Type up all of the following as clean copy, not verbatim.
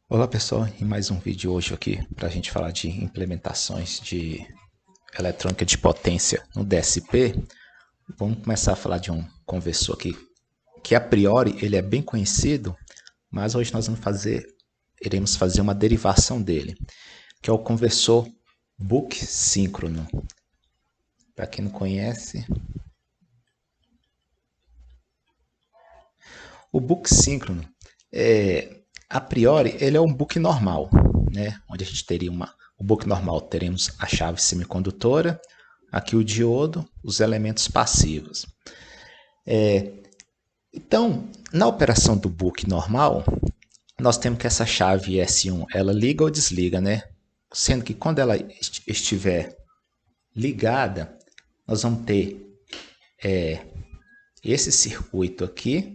Olá pessoal, em mais um vídeo hoje aqui para a gente falar de implementações de eletrônica de potência no DSP. Vamos começar a falar de um conversor aqui que a priori ele é bem conhecido, mas hoje nós iremos fazer uma derivação dele, que é o conversor Buck síncrono. Para quem não conhece, o Buck síncrono a priori ele é um Buck normal, né? Onde a gente teria o Buck normal teremos a chave semicondutora, aqui o diodo, os elementos passivos. Então, na operação do Buck normal, nós temos que essa chave S1 ela liga ou desliga, né? Sendo que quando ela estiver ligada, nós vamos ter esse circuito aqui,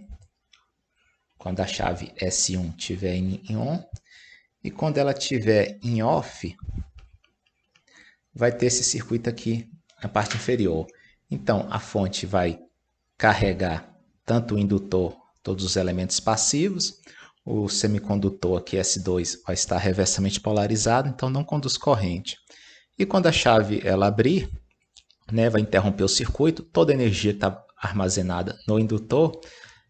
quando a chave S1 estiver em on, e quando ela estiver em off, vai ter esse circuito aqui na parte inferior. Então, a fonte vai carregar tanto o indutor, todos os elementos passivos, o semicondutor aqui S2 vai estar reversamente polarizado, então não conduz corrente. E quando a chave ela abrir, né, vai interromper o circuito, toda a energia que está armazenada no indutor,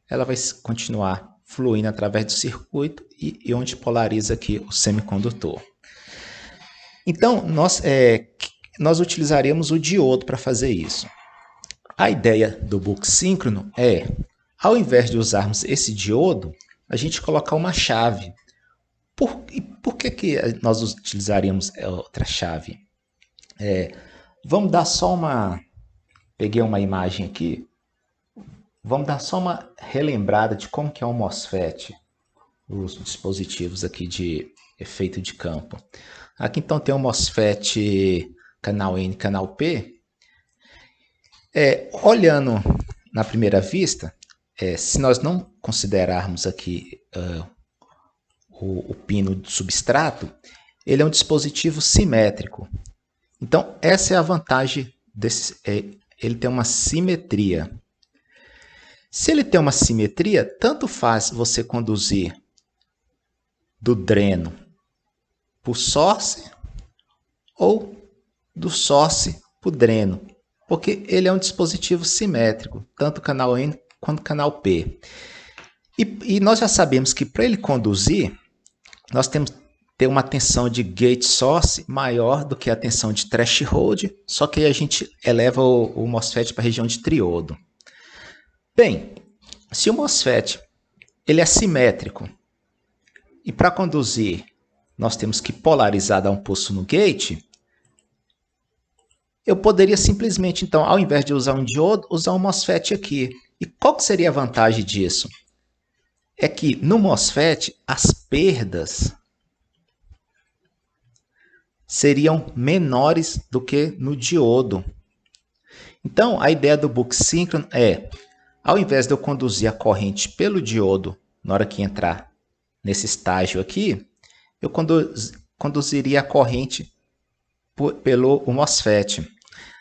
ela vai continuar fluindo através do circuito e onde polariza aqui o semicondutor. Então, nós utilizaríamos o diodo para fazer isso. A ideia do Buck síncrono é, ao invés de usarmos esse diodo, a gente colocar uma chave. Por que nós utilizaríamos outra chave? Vamos dar só uma... Peguei uma imagem aqui. Vamos dar só uma relembrada de como que é o MOSFET, os dispositivos aqui de efeito de campo. Aqui então tem o MOSFET canal N, canal P. Olhando na primeira vista, se nós não considerarmos aqui o pino de substrato, ele é um dispositivo simétrico. Então essa é a vantagem desse, ele tem uma simetria. Se ele tem uma simetria, tanto faz você conduzir do dreno para o source ou do source para o dreno, porque ele é um dispositivo simétrico, tanto o canal N quanto o canal P. E nós já sabemos que para ele conduzir, nós temos que ter uma tensão de gate source maior do que a tensão de threshold, só que aí a gente eleva o MOSFET para a região de triodo. Bem, se o MOSFET ele é simétrico e para conduzir nós temos que polarizar, dar um pulso no gate, eu poderia simplesmente, então, ao invés de usar um diodo, usar um MOSFET aqui. E qual que seria a vantagem disso? É que no MOSFET as perdas seriam menores do que no diodo. Então, a ideia do Buck síncrono é, ao invés de eu conduzir a corrente pelo diodo na hora que entrar nesse estágio aqui, eu conduziria a corrente pelo MOSFET.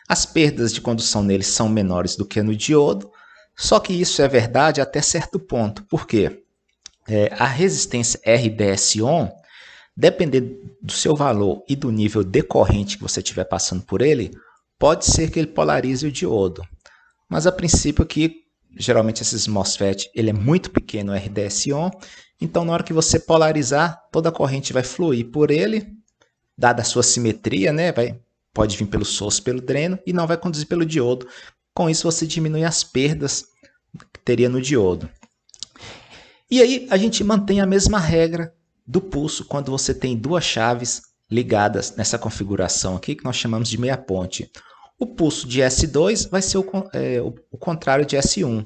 As perdas de condução nele são menores do que no diodo, só que isso é verdade até certo ponto. Por quê? A resistência RDS-on, dependendo do seu valor e do nível de corrente que você estiver passando por ele, pode ser que ele polarize o diodo. Mas a princípio aqui, geralmente esses MOSFET, ele é muito pequeno o RDS-on, então na hora que você polarizar, toda a corrente vai fluir por ele, dada a sua simetria, né? Pode vir pelo source, pelo dreno, e não vai conduzir pelo diodo. Com isso você diminui as perdas que teria no diodo. E aí a gente mantém a mesma regra do pulso quando você tem duas chaves ligadas nessa configuração aqui, que nós chamamos de meia ponte. O pulso de S2 vai ser o contrário de S1.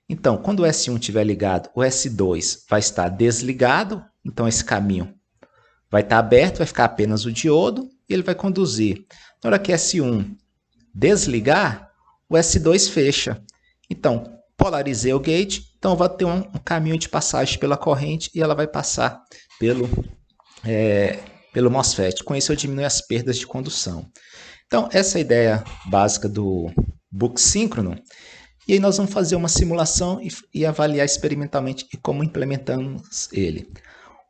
Então, quando o S1 estiver ligado, o S2 vai estar desligado. Então, esse caminho vai estar aberto, vai ficar apenas o diodo e ele vai conduzir. Na hora que S1 desligar, o S2 fecha. Então, polarizei o gate, então vai ter um caminho de passagem pela corrente e ela vai passar pelo MOSFET. Com isso, eu diminuo as perdas de condução. Então, essa é a ideia básica do Buck síncrono. E aí nós vamos fazer uma simulação e avaliar experimentalmente como implementamos ele.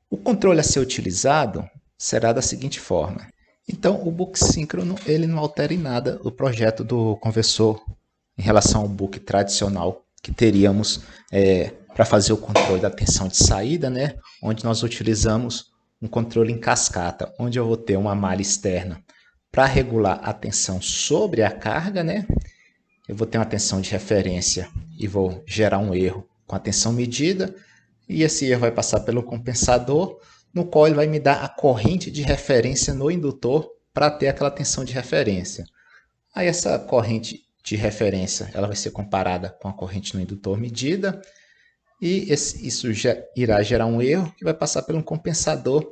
O controle a ser utilizado será da seguinte forma. Então, o book síncrono ele não altera em nada o projeto do conversor em relação ao book tradicional que teríamos para fazer o controle da tensão de saída, né? Onde nós utilizamos um controle em cascata, onde eu vou ter uma malha externa para regular a tensão sobre a carga, né? Eu vou ter uma tensão de referência e vou gerar um erro com a tensão medida, e esse erro vai passar pelo compensador, no qual ele vai me dar a corrente de referência no indutor para ter aquela tensão de referência. Aí essa corrente de referência ela vai ser comparada com a corrente no indutor medida, e isso irá gerar um erro que vai passar pelo compensador,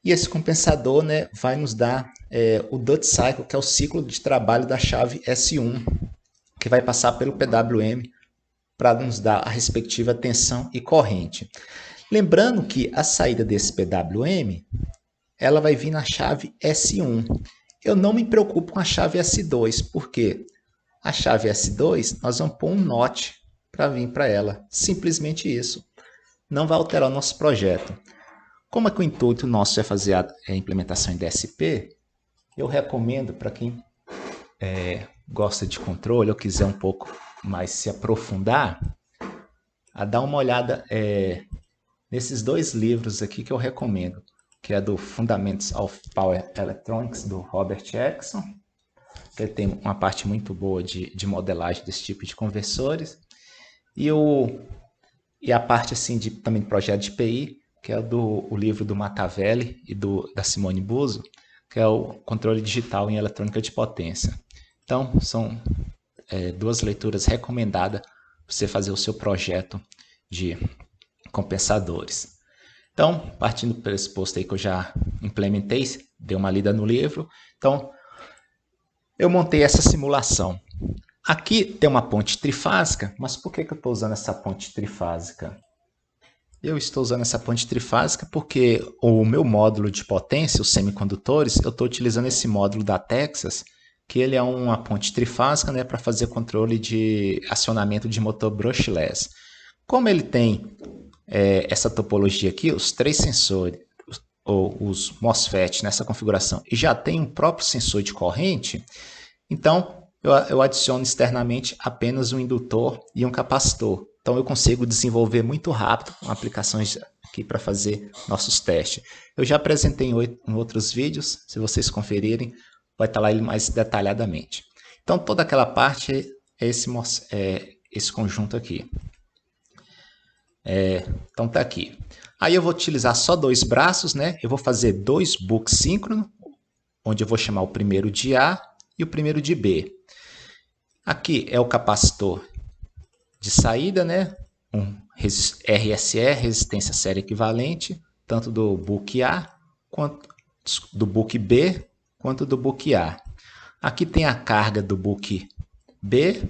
e esse compensador, né, vai nos dar o duty cycle, que é o ciclo de trabalho da chave S1, que vai passar pelo PWM para nos dar a respectiva tensão e corrente. Lembrando que a saída desse PWM ela vai vir na chave S1. Eu não me preocupo com a chave S2, porque a chave S2 nós vamos pôr um NOT para vir para ela. Simplesmente isso. Não vai alterar o nosso projeto. Como é que o intuito nosso é fazer a implementação em DSP, eu recomendo para quem gosta de controle ou quiser um pouco mais se aprofundar, a dar uma olhada nesses dois livros aqui que eu recomendo, que é do Fundamentals of Power Electronics, do Robert Erickson, que ele tem uma parte muito boa de modelagem desse tipo de conversores, e a parte assim também de projeto de PI, que é o livro do Matavelli e da Simone Buso, que é o Controle Digital em Eletrônica de Potência. Então, são duas leituras recomendadas para você fazer o seu projeto de compensadores. Então, partindo do pressuposto aí que eu já implementei, dei uma lida no livro, então eu montei essa simulação. Aqui tem uma ponte trifásica, mas por que eu estou usando essa ponte trifásica? Eu estou usando essa ponte trifásica porque o meu módulo de potência, os semicondutores, eu estou utilizando esse módulo da Texas, que ele é uma ponte trifásica, né, para fazer controle de acionamento de motor brushless. Como ele tem essa topologia aqui, os três sensores, ou os MOSFET nessa configuração, e já tem um próprio sensor de corrente, então eu adiciono externamente apenas um indutor e um capacitor. Então eu consigo desenvolver muito rápido aplicações aqui para fazer nossos testes. Eu já apresentei em outros vídeos, se vocês conferirem, vai estar lá ele mais detalhadamente. Então toda aquela parte é esse conjunto aqui. Então está aqui. Aí eu vou utilizar só dois braços, né? Eu vou fazer dois books síncronos, onde eu vou chamar o primeiro de A e o primeiro de B. Aqui é o capacitor de saída, né? Um RSE, resistência série equivalente, tanto do book A, quanto do book B, quanto do book A. Aqui tem a carga do book B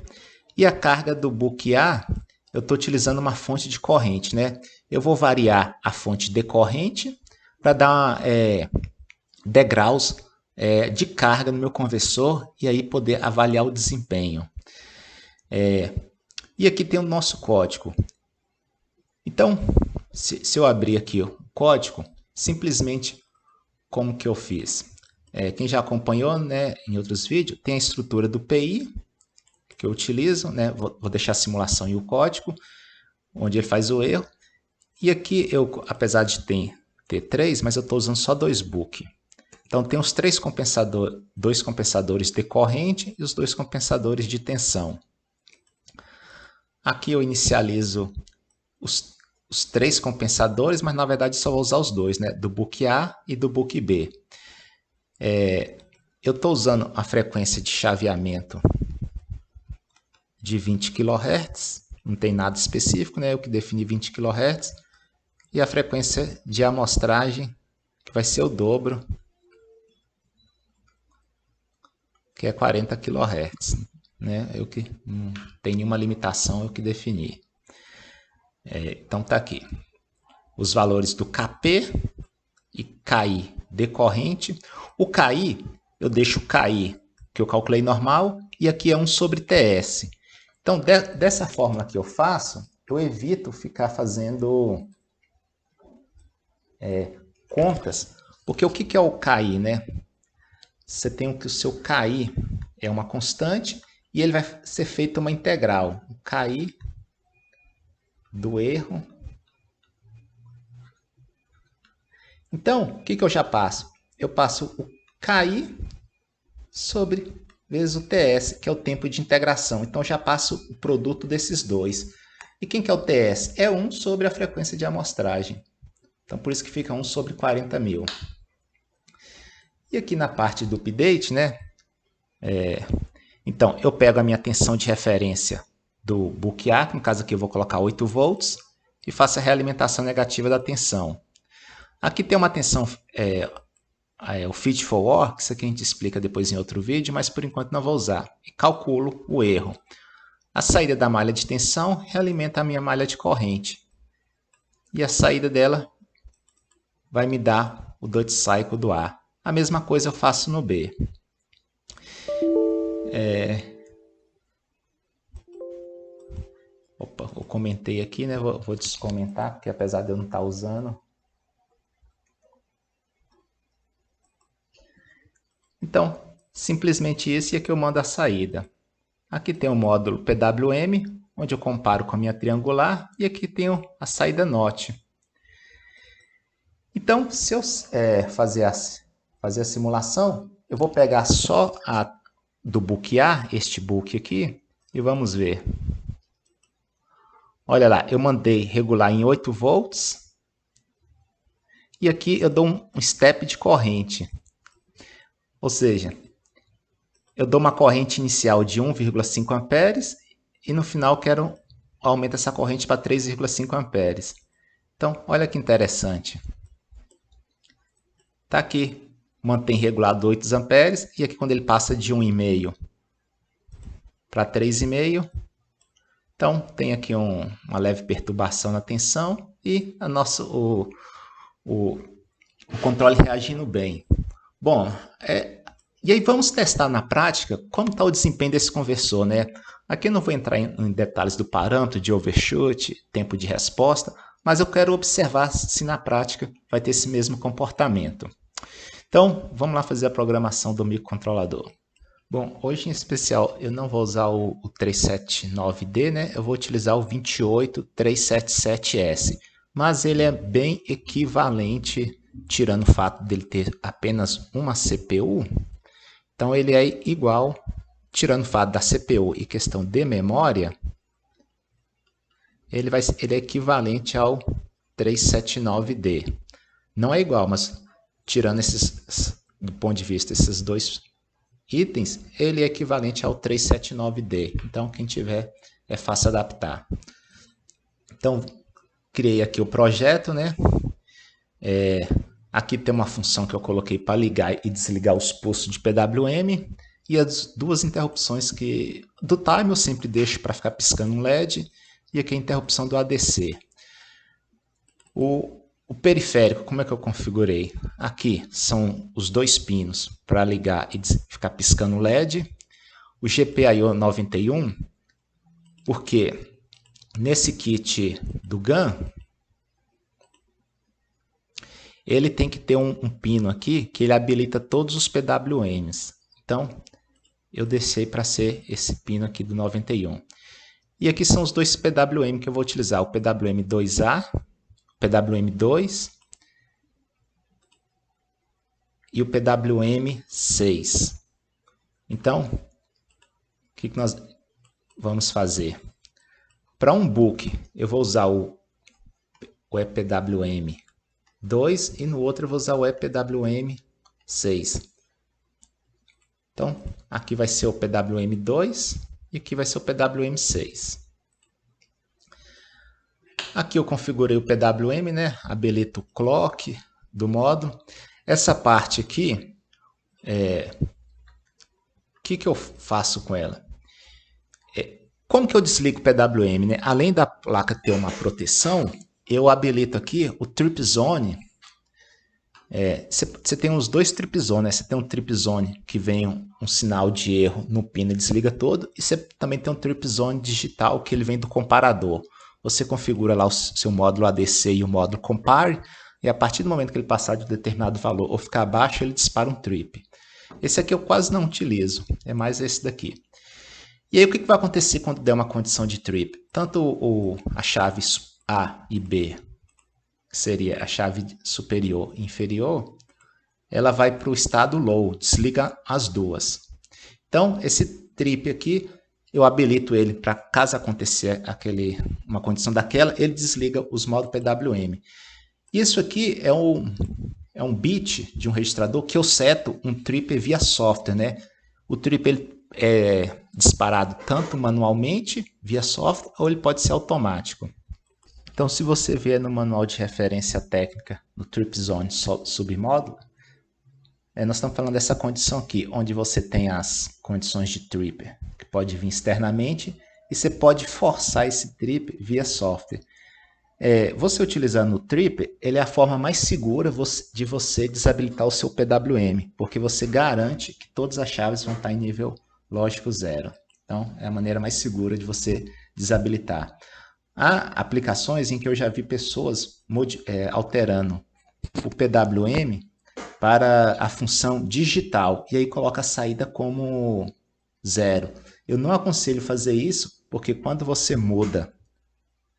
e a carga do book A. Eu estou utilizando uma fonte de corrente, né? Eu vou variar a fonte de corrente para dar degraus de carga no meu conversor e aí poder avaliar o desempenho. E aqui tem o nosso código. Então, se eu abrir aqui o código, simplesmente como que eu fiz? Quem já acompanhou, né, em outros vídeos, tem a estrutura do PI, que eu utilizo, né? Vou deixar a simulação e o código, onde ele faz o erro. E aqui, apesar de ter três, mas eu estou usando só dois book. Então, tem os dois compensadores de corrente e os dois compensadores de tensão. Aqui eu inicializo os três compensadores, mas na verdade só vou usar os dois, né? Do book A e do book B. Eu estou usando a frequência de chaveamento de 20 kHz, não tem nada específico, né? Eu que defini 20 kHz, e a frequência de amostragem, que vai ser o dobro, que é 40 kHz, né? Eu que não tem nenhuma limitação, eu que defini. Então tá aqui os valores do KP e KI decorrente. O KI, eu deixo o KI, que eu calculei normal, e aqui é 1 sobre TS. Então, dessa forma que eu faço, eu evito ficar fazendo contas, porque o que é o KI, né? Você tem que o seu KI é uma constante e ele vai ser feito uma integral. O KI do erro. Então, o que eu já passo? Eu passo o KI sobre vezes o TS, que é o tempo de integração. Então, já passo o produto desses dois. E quem que é o TS? É 1 sobre a frequência de amostragem. Então, por isso que fica 1 sobre 40.000. E aqui na parte do update, né? Então, eu pego a minha tensão de referência do book A, no caso aqui eu vou colocar 8 volts, e faço a realimentação negativa da tensão. Aqui tem uma tensão, o fit for work, isso aqui a gente explica depois em outro vídeo, mas por enquanto não vou usar. E calculo o erro. A saída da malha de tensão realimenta a minha malha de corrente. E a saída dela vai me dar o Duty Cycle do A. A mesma coisa eu faço no B. Opa, eu comentei aqui, né? Vou descomentar, porque apesar de eu não estar usando. Então, simplesmente isso e aqui eu mando a saída. Aqui tem o módulo PWM, onde eu comparo com a minha triangular, e aqui tenho a saída NOT. Então, se eu fazer a simulação, eu vou pegar só a do book A, este book aqui, e vamos ver. Olha lá, eu mandei regular em 8 volts, e aqui eu dou um step de corrente. Ou seja, eu dou uma corrente inicial de 1,5 amperes e no final quero aumentar essa corrente para 3,5 amperes. Então, olha que interessante. Está aqui, mantém regulado 8 amperes e aqui quando ele passa de 1,5 para 3,5, então tem aqui uma leve perturbação na tensão e o controle reagindo bem. Bom, e aí vamos testar na prática como está o desempenho desse conversor, né? Aqui eu não vou entrar em detalhes do parâmetro de overshoot, tempo de resposta, mas eu quero observar se na prática vai ter esse mesmo comportamento. Então, vamos lá fazer a programação do microcontrolador. Bom, hoje em especial eu não vou usar o 379D, né? Eu vou utilizar o 28377S, mas ele é bem equivalente, tirando o fato dele ter apenas uma CPU. Então, ele é igual, tirando o fato da CPU e questão de memória, ele é equivalente ao 379D. Não é igual, mas tirando do ponto de vista esses dois itens, ele é equivalente ao 379D. Então, quem tiver, é fácil adaptar. Então, criei aqui o projeto, né? Aqui tem uma função que eu coloquei para ligar e desligar os pulsos de PWM. E as duas interrupções do time eu sempre deixo para ficar piscando um LED. E aqui a interrupção do ADC. O periférico, como é que eu configurei? Aqui são os dois pinos para ligar e ficar piscando o LED. O GPIO 91, porque nesse kit do GAN, ele tem que ter um pino aqui que ele habilita todos os PWMs. Então, eu deixei para ser esse pino aqui do 91. E aqui são os dois PWM que eu vou utilizar, o PWM2A, o PWM2 e o PWM6. Então, o que nós vamos fazer? Para um book, eu vou usar o EPWM2 e no outro eu vou usar o EPWM6. Então, aqui vai ser o PWM2 e aqui vai ser o PWM6. Aqui eu configurei o PWM, né? Habilito o clock do módulo. Essa parte aqui, o que eu faço com ela? Como que eu desligo o PWM, né? Além da placa ter uma proteção, eu habilito aqui o Trip Zone. Você tem os dois Trip Zone, né? Você tem um Trip Zone que vem um sinal de erro no pino e desliga todo. E você também tem um Trip Zone digital que ele vem do comparador. Você configura lá o seu módulo ADC e o módulo Compare. e a partir do momento que ele passar de um determinado valor ou ficar abaixo, ele dispara um trip. Esse aqui eu quase não utilizo, é mais esse daqui. E aí o que vai acontecer quando der uma condição de trip? Tanto a chave A e B, que seria a chave superior e inferior, ela vai para o estado low, desliga as duas. Então, esse trip aqui, eu habilito ele para caso acontecer uma condição daquela, ele desliga os modos PWM. Isso aqui é um bit de um registrador que eu seto um trip via software, né? O trip ele é disparado tanto manualmente via software ou ele pode ser automático. Então, se você ver no manual de referência técnica no Trip Zone submódulo, nós estamos falando dessa condição aqui, onde você tem as condições de trip, que pode vir externamente, e você pode forçar esse trip via software. Você utilizando o trip, ele é a forma mais segura de você desabilitar o seu PWM, porque você garante que todas as chaves vão estar em nível lógico 0. Então, é a maneira mais segura de você desabilitar. Há aplicações em que eu já vi pessoas alterando o PWM para a função digital, e aí coloca a saída como 0. Eu não aconselho fazer isso, porque quando você muda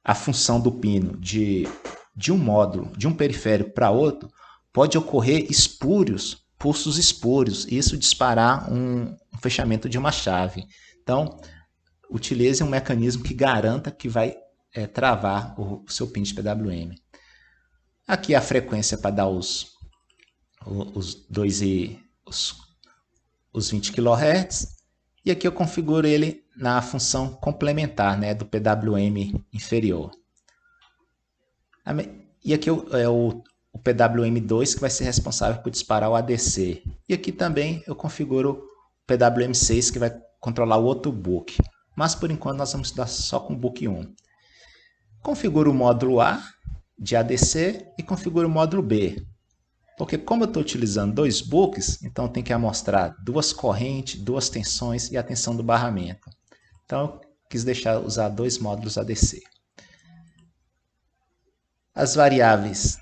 a função do pino de um módulo, de um periférico para outro, pode ocorrer espúrios, pulsos espúrios, e isso disparar um fechamento de uma chave. Então, utilize um mecanismo que garanta que vai travar o seu pin de PWM. Aqui a frequência para dar os 20 kHz, e aqui eu configuro ele na função complementar, né, do PWM inferior. E aqui é o PWM2 que vai ser responsável por disparar o ADC. E aqui também eu configuro o PWM6 que vai controlar o outro book. Mas por enquanto nós vamos estudar só com o book 1. Configuro o módulo A de ADC e configuro o módulo B. Porque como eu estou utilizando dois books, então eu tenho que amostrar duas correntes, duas tensões e a tensão do barramento. Então eu quis usar dois módulos ADC. As variáveis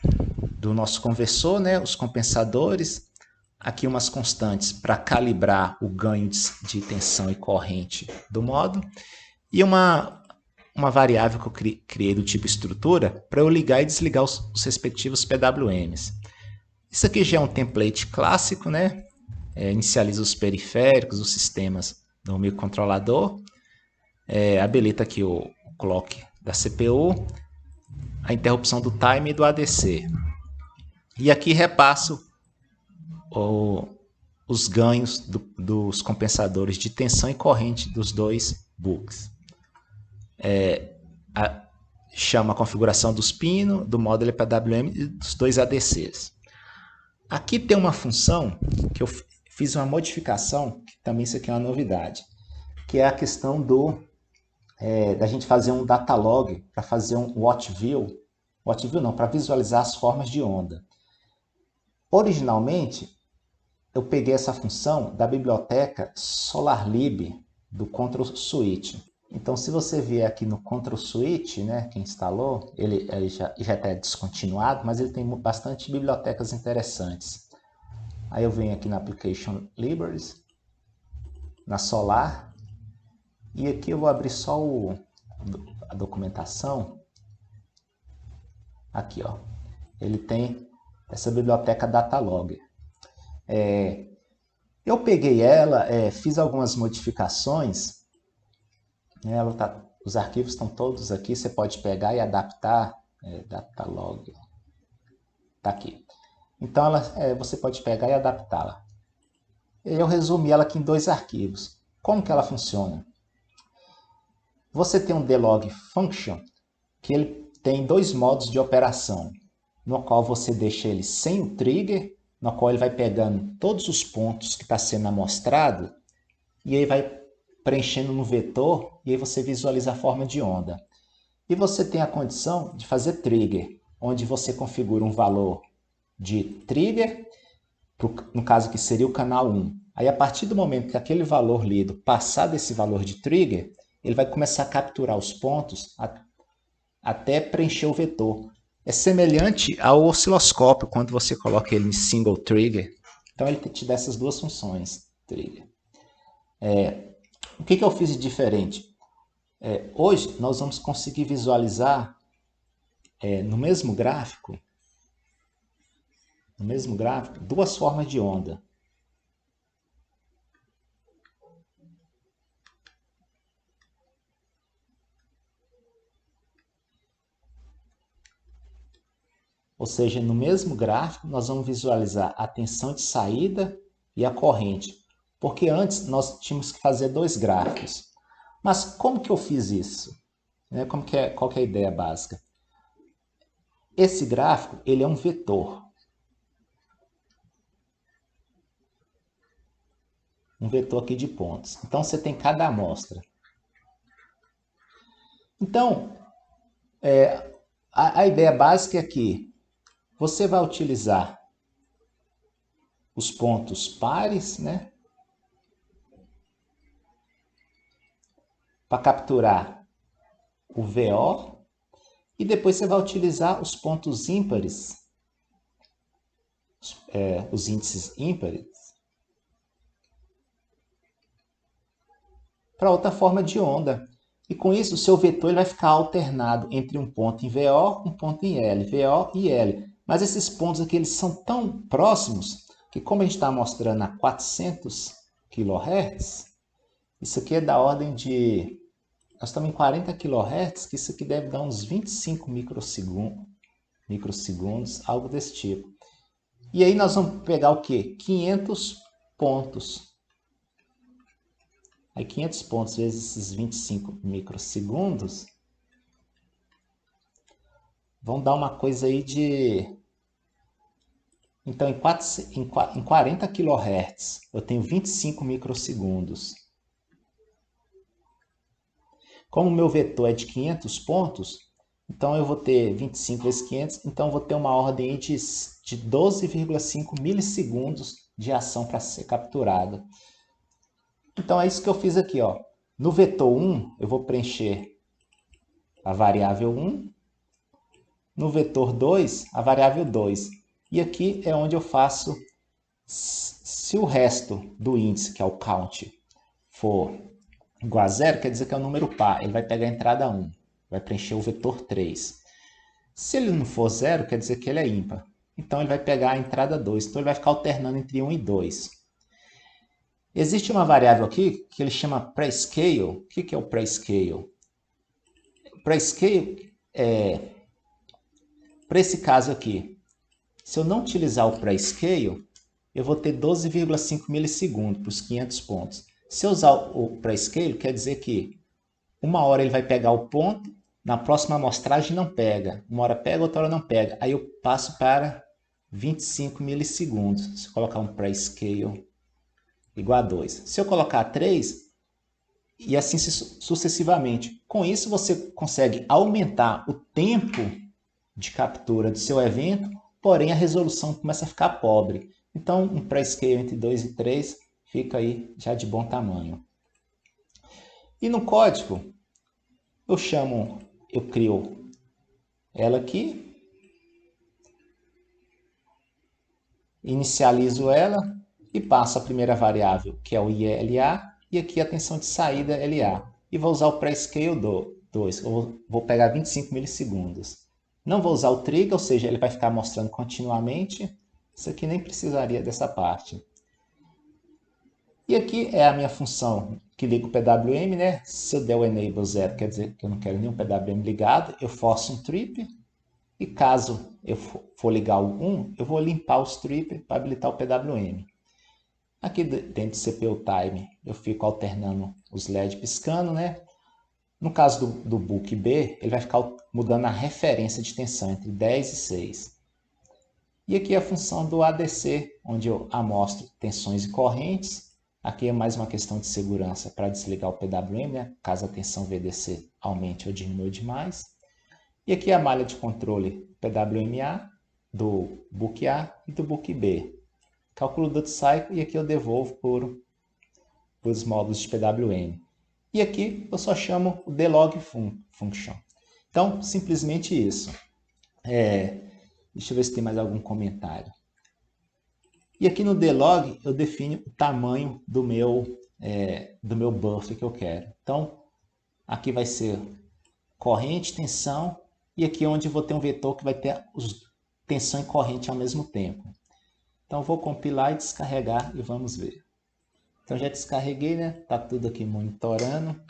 do nosso conversor, né, os compensadores, aqui umas constantes para calibrar o ganho de tensão e corrente do módulo, e uma variável que eu criei do tipo estrutura para eu ligar e desligar os respectivos PWMs. Isso aqui já é um template clássico, né? Inicializa os periféricos, os sistemas do microcontrolador, habilita aqui o clock da CPU, a interrupção do time e do ADC. E aqui repasso os ganhos dos compensadores de tensão e corrente dos dois books. Chama a configuração dos pinos, do módulo PWM e dos dois ADCs. Aqui tem uma função que eu fiz uma modificação, que também isso aqui é uma novidade, que é a questão da gente fazer um data log para fazer um watch view não, para visualizar as formas de onda. Originalmente, eu peguei essa função da biblioteca SolarLib do Control Suite. Então, se você vier aqui no Control Suite, né, que instalou, ele já está descontinuado, mas ele tem bastante bibliotecas interessantes. Aí eu venho aqui na Application Libraries, na Solar, e aqui eu vou abrir só a documentação. Aqui, ó, ele tem essa biblioteca Datalog. Eu peguei ela, fiz algumas modificações. Os arquivos estão todos aqui, você pode pegar e adaptar. Datalog. Está aqui. Então, você pode pegar e adaptá-la. Eu resumi ela aqui em dois arquivos. Como que ela funciona? Você tem um DLog Function, que ele tem dois modos de operação, no qual você deixa ele sem o trigger, no qual ele vai pegando todos os pontos que está sendo amostrado, e aí vai preenchendo no vetor, e aí você visualiza a forma de onda. E você tem a condição de fazer trigger, onde você configura um valor de trigger, no caso que seria o canal 1. Aí a partir do momento que aquele valor lido passar desse valor de trigger, ele vai começar a capturar os pontos até preencher o vetor. É semelhante ao osciloscópio, quando você coloca ele em single trigger. Então ele te dá essas duas funções, trigger. O que eu fiz de diferente? Hoje nós vamos conseguir visualizar no mesmo gráfico, duas formas de onda. Ou seja, no mesmo gráfico nós vamos visualizar a tensão de saída e a corrente. Porque antes nós tínhamos que fazer dois gráficos. Mas como que eu fiz isso? Qual que é a ideia básica? Esse gráfico ele é um vetor. Um vetor aqui de pontos. Então você tem cada amostra. Então, a ideia básica é que você vai utilizar os pontos pares, né? Para capturar o VO. E depois você vai utilizar os pontos ímpares, os índices ímpares, para outra forma de onda. E com isso, o seu vetor ele vai ficar alternado entre um ponto em VO, um ponto em L, VO e L. Mas esses pontos aqui eles são tão próximos que, como a gente está mostrando a 400 kHz, isso aqui é da ordem de... Nós estamos em 40 kHz, que isso aqui deve dar uns 25 microsegundos, algo desse tipo. E aí nós vamos pegar o quê? 500 pontos. Aí 500 pontos vezes esses 25 microsegundos vão dar uma coisa aí de... Então, em 40 kHz, eu tenho 25 microsegundos. Como o meu vetor é de 500 pontos, então eu vou ter 25 vezes 500, então eu vou ter uma ordem aí de 12,5 milissegundos de ação para ser capturada. Então é isso que eu fiz aqui, ó. No vetor 1, eu vou preencher a variável 1. No vetor 2, a variável 2. E aqui é onde eu faço, se o resto do índice, que é o count, for igual a 0, quer dizer que é um número par. Ele vai pegar a entrada 1, vai preencher o vetor 3. Se ele não for 0, quer dizer que ele é ímpar. Então ele vai pegar a entrada 2. Então ele vai ficar alternando entre 1 e 2. Existe uma variável aqui que ele chama prescale. O que é o prescale? O prescale é, para esse caso aqui, se eu não utilizar o prescale, eu vou ter 12,5 milissegundos para os 500 pontos. Se eu usar o prescale, quer dizer que uma hora ele vai pegar o ponto, na próxima amostragem não pega. Uma hora pega, outra hora não pega. Aí eu passo para 25 milissegundos. Se eu colocar um prescale igual a 2. Se eu colocar 3, e assim sucessivamente. Com isso, você consegue aumentar o tempo de captura do seu evento, porém a resolução começa a ficar pobre. Então, um prescale entre 2 e 3 fica aí já de bom tamanho. E no código, eu crio ela aqui, inicializo ela e passo a primeira variável, que é o ILA, e aqui a tensão de saída LA. E vou usar o prescale 2, eu vou pegar 25 milissegundos. Não vou usar o trigger, ou seja, ele vai ficar mostrando continuamente. Isso aqui nem precisaria dessa parte. E aqui é a minha função que liga o PWM, né? Se eu der o enable 0, quer dizer que eu não quero nenhum PWM ligado, eu forço um trip. E caso eu for ligar o 1, eu vou limpar os trip para habilitar o PWM. Aqui dentro do CPU Time, eu fico alternando os LED piscando, né? No caso do book B, ele vai ficar mudando a referência de tensão entre 10 e 6. E aqui é a função do ADC, onde eu amostro tensões e correntes. Aqui é mais uma questão de segurança para desligar o PWM, né? Caso a tensão VDC aumente ou diminua demais. E aqui é a malha de controle PWMA, do book A e do book B. Calculo o duty cycle e aqui eu devolvo por os módulos de PWM. E aqui eu só chamo o delog function. Então, simplesmente isso. Deixa eu ver se tem mais algum comentário. E aqui no dlog eu defino o tamanho do meu buffer que eu quero. Então, aqui vai ser corrente, tensão, e aqui é onde eu vou ter um vetor que vai ter tensão e corrente ao mesmo tempo. Então, vou compilar e descarregar e vamos ver. Então, já descarreguei, né? Tá tudo aqui monitorando.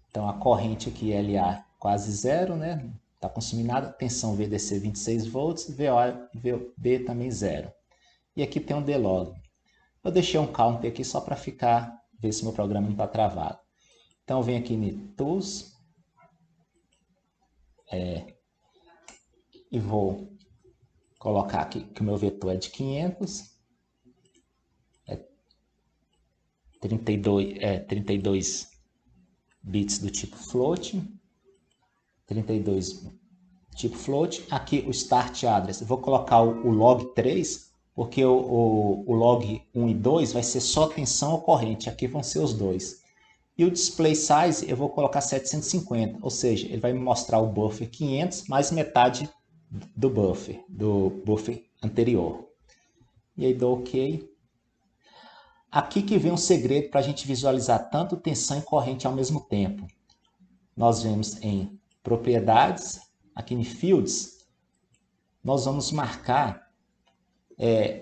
Então, a corrente aqui, LA, quase zero, né? Tá consumindo nada. Tensão VDC 26 volts, VB também zero. E aqui tem um dlog. Eu deixei um counter aqui só para ver se meu programa não está travado. Então, eu venho aqui em Tools. E vou colocar aqui que o meu vetor é de 500. 32 bits do tipo float. 32 tipo float. Aqui o start address. Eu vou colocar o log 3, porque o log 1 e 2 vai ser só tensão ou corrente. Aqui vão ser os dois. E o display size eu vou colocar 750, ou seja, ele vai me mostrar o buffer 500 mais metade do buffer anterior. E aí dou OK. Aqui que vem um segredo para a gente visualizar tanto tensão e corrente ao mesmo tempo. Nós vemos em propriedades, aqui em Fields, nós vamos marcar.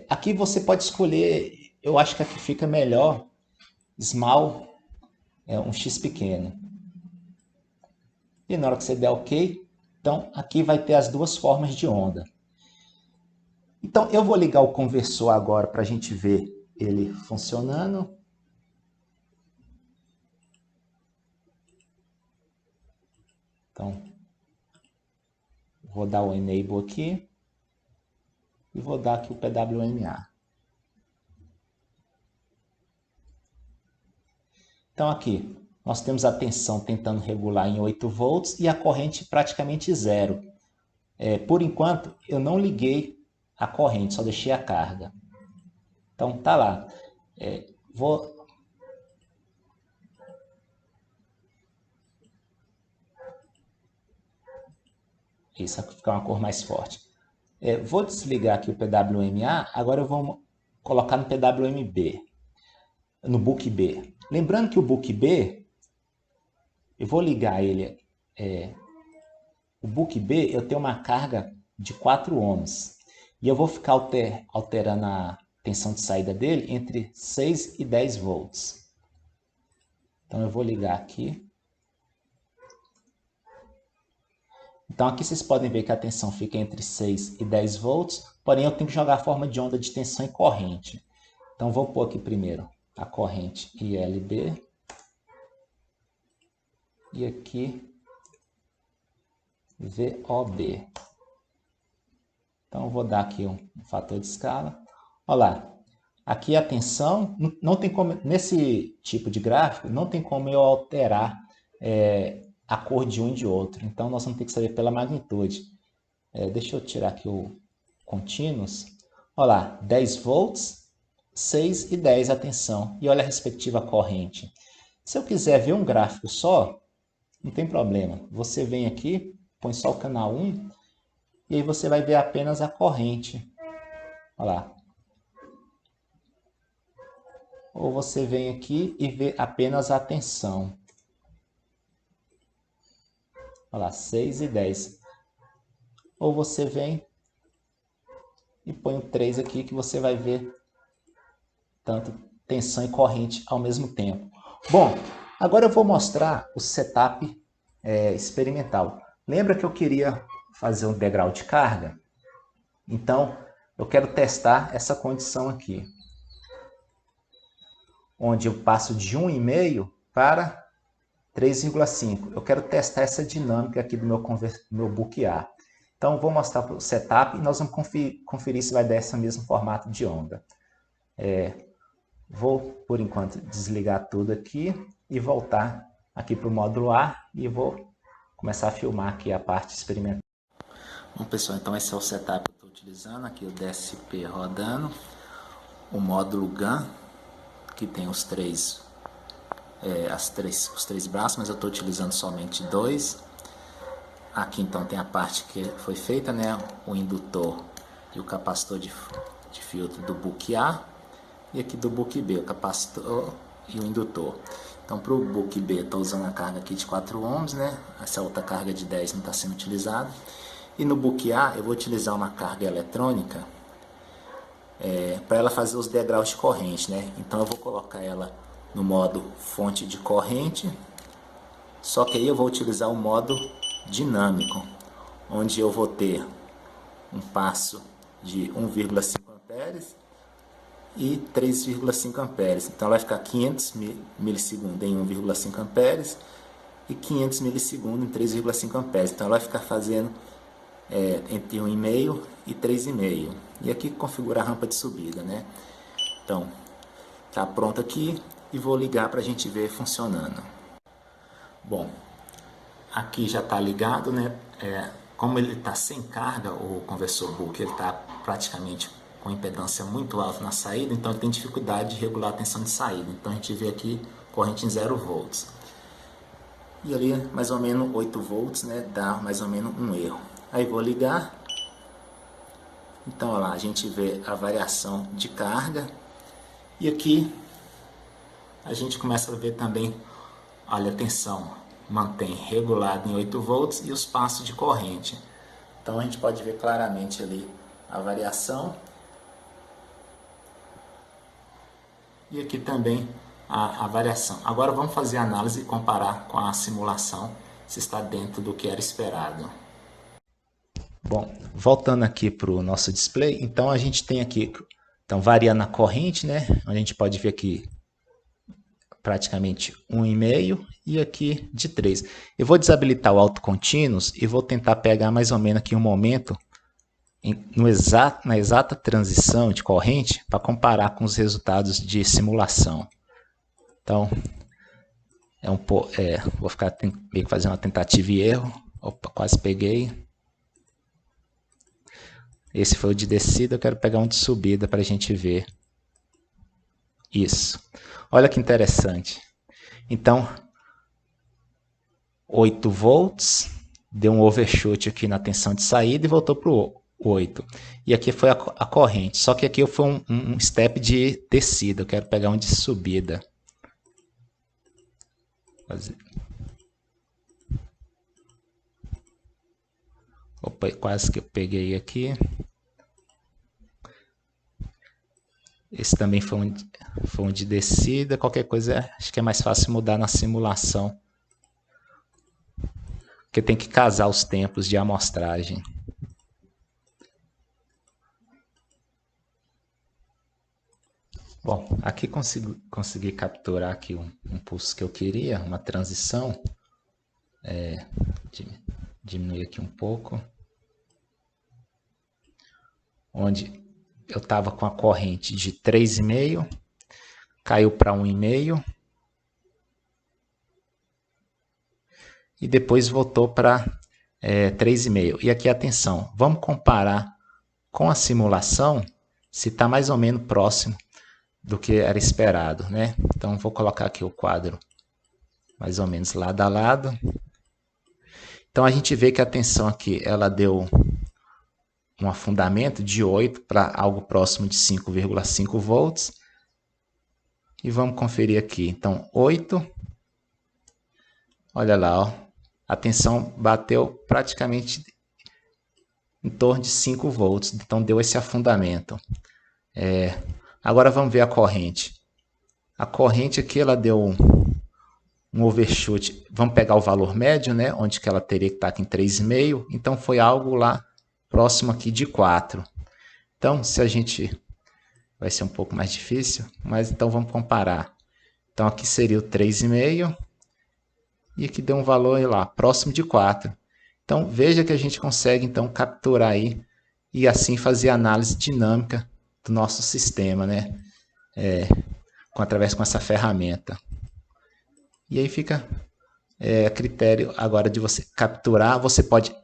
Aqui você pode escolher, eu acho que aqui fica melhor, small, um X pequeno. E na hora que você der OK, então aqui vai ter as duas formas de onda. Então eu vou ligar o conversor agora para a gente ver ele funcionando. Então, vou dar o Enable aqui e vou dar aqui o PWMA. Então aqui, nós temos a tensão tentando regular em 8 volts e a corrente praticamente zero. Por enquanto, eu não liguei a corrente, só deixei a carga. Então tá lá. Isso aqui fica uma cor mais forte. Vou desligar aqui o PWMA, agora eu vou colocar no PWMB, no Book B. Lembrando que o Book B, eu vou ligar ele, o Book B eu tenho uma carga de 4 ohms, e eu vou ficar alterando a tensão de saída dele entre 6 e 10 volts. Então eu vou ligar aqui. Então aqui vocês podem ver que a tensão fica entre 6 e 10 volts, porém eu tenho que jogar a forma de onda de tensão e corrente. Então vou pôr aqui primeiro a corrente ILB. E aqui VOB. Então eu vou dar aqui um fator de escala. Olha lá, aqui a tensão, não tem como, nesse tipo de gráfico, não tem como eu alterar a cor de um e de outro. Então nós vamos ter que saber pela magnitude. Deixa eu tirar aqui o Continuous. Olha lá, 10 volts, 6 e 10 a tensão. E olha a respectiva corrente. Se eu quiser ver um gráfico só, não tem problema. Você vem aqui, põe só o canal 1 e aí você vai ver apenas a corrente. Olha lá. Ou você vem aqui e vê apenas a tensão. Olha lá, 6 e 10. Ou você vem e põe o 3 aqui que você vai ver tanto tensão e corrente ao mesmo tempo. Bom, agora eu vou mostrar o setup experimental. Lembra que eu queria fazer um degrau de carga? Então, eu quero testar essa condição aqui, onde eu passo de 1,5 para 3,5. Eu quero testar essa dinâmica aqui do meu Book A. Então, vou mostrar o setup e nós vamos conferir se vai dar esse mesmo formato de onda. Vou, por enquanto, desligar tudo aqui e voltar aqui para o módulo A e vou começar a filmar aqui a parte experimental. Bom, pessoal, então esse é o setup que eu estou utilizando. Aqui o DSP rodando, o módulo GAN, que tem os três braços, mas eu estou utilizando somente 2. Aqui então tem a parte que foi feita, né? O indutor e o capacitor de filtro do book A. E aqui do book B, o capacitor e o indutor. Então para o book B eu estou usando a carga aqui de 4 ohms, né? Essa outra carga de 10 não está sendo utilizada. E no book A eu vou utilizar uma carga eletrônica para ela fazer os degraus de corrente, né? Então eu vou colocar ela no modo fonte de corrente, só que aí eu vou utilizar o modo dinâmico, onde eu vou ter um passo de 1,5 amperes e 3,5 amperes. Então vai ficar 500 milissegundos em 1,5 amperes e 500 milissegundos em 3,5 amperes. Então ela vai ficar fazendo entre 1,5 e 3,5. E aqui configura a rampa de subida, né? Então tá pronto aqui e vou ligar para a gente ver funcionando. Bom, aqui já está ligado, né? Como ele está sem carga, o conversor book, ele está praticamente com impedância muito alta na saída, então ele tem dificuldade de regular a tensão de saída. Então a gente vê aqui corrente em 0 volts. E ali mais ou menos 8 volts, né? Dá mais ou menos um erro. Aí vou ligar. Então olha lá, a gente vê a variação de carga. E aqui a gente começa a ver também, olha, a tensão mantém regulado em 8 volts e os passos de corrente. Então a gente pode ver claramente ali a variação. E aqui também a variação. Agora vamos fazer a análise e comparar com a simulação, se está dentro do que era esperado. Bom, voltando aqui para o nosso display, então a gente tem aqui, então variando a corrente, né? A gente pode ver aqui praticamente 1,5 e aqui de 3. Eu vou desabilitar o auto contínuos e vou tentar pegar mais ou menos aqui um momento na exata transição de corrente para comparar com os resultados de simulação. Então, vou ficar meio que fazendo uma tentativa e erro. Opa, quase peguei. Esse foi o de descida, eu quero pegar um de subida para a gente ver. Isso. Olha que interessante. Então, 8 volts, deu um overshoot aqui na tensão de saída e voltou para o 8. E aqui foi a corrente, só que aqui foi um step de descida, eu quero pegar um de subida. Opa, quase que eu peguei aqui. Esse também foi um de descida. Qualquer coisa, acho que é mais fácil mudar na simulação, porque tem que casar os tempos de amostragem. Bom, aqui consegui capturar aqui um pulso que eu queria, uma transição. Diminuir aqui um pouco. Onde eu estava com a corrente de 3,5, caiu para 1,5 e depois voltou para 3,5. E aqui atenção, vamos comparar com a simulação se está mais ou menos próximo do que era esperado, né? Então vou colocar aqui o quadro mais ou menos lado a lado. Então a gente vê que a tensão aqui ela deu um afundamento de 8 para algo próximo de 5,5 volts. E vamos conferir aqui. Então, 8. Olha lá, ó. A tensão bateu praticamente em torno de 5 volts. Então, deu esse afundamento. Agora vamos ver a corrente. A corrente aqui ela deu um overshoot. Vamos pegar o valor médio, né? Onde que ela teria que estar aqui em 3,5. Então, foi algo lá próximo aqui de 4. Então, se a gente... Vai ser um pouco mais difícil, mas então vamos comparar. Então, aqui seria o 3,5 e aqui deu um valor lá, próximo de 4. Então, veja que a gente consegue então capturar aí e assim fazer a análise dinâmica do nosso sistema, né? Através com essa ferramenta. E aí fica a critério agora de você capturar. Você pode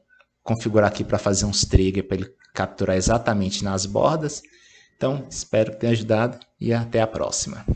configurar aqui para fazer uns triggers para ele capturar exatamente nas bordas. Então, espero que tenha ajudado e até a próxima.